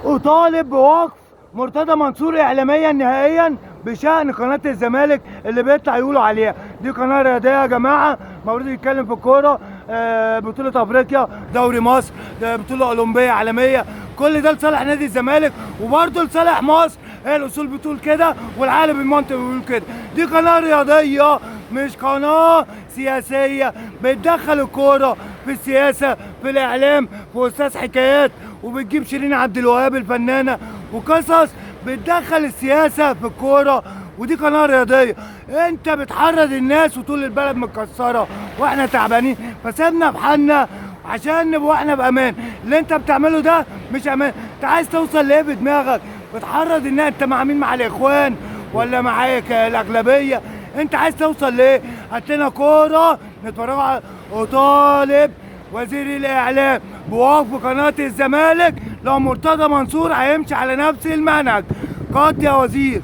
أطالب بوقف مرتضى منصور إعلاميا نهائيا بشأن قناة الزمالك اللي بيطلع يقولوا عليها دي قناة رياضية يا جماعة. المفروض يتكلم في الكورة، بطولة أفريقيا، دوري مصر، بطولة أولمبية عالمية، كل ده لصالح نادي الزمالك وبرضه لصالح مصر. هي الأصول بتقول كده والعالم المنطق بيقول كده. دي قناة رياضية مش قناة سياسية بتدخل الكورة في السياسة، في الإعلام، في أستاذ حكايات، وبتجيب شيرين عبد الوهاب الفنانة وقصص بتدخل السياسة في الكورة. ودي قناة رياضية. انت بتحرض الناس وطول البلد متكسرة واحنا تعبانين، فسيبنا بحالنا عشان نبقى احنا بامان. اللي انت بتعمله ده مش امان. انت عايز توصل لايه بدماغك؟ بتحرض الناس. انت مع مين؟ مع الاخوان ولا معاك الاغلبية؟ انت عايز توصل لايه؟ هات لنا كورة نتفرجوا على. اطالب وزير الاعلام بوقف قناة الزمالك لو مرتضى منصور هيمشي على نفس المنهج. قد يا وزير.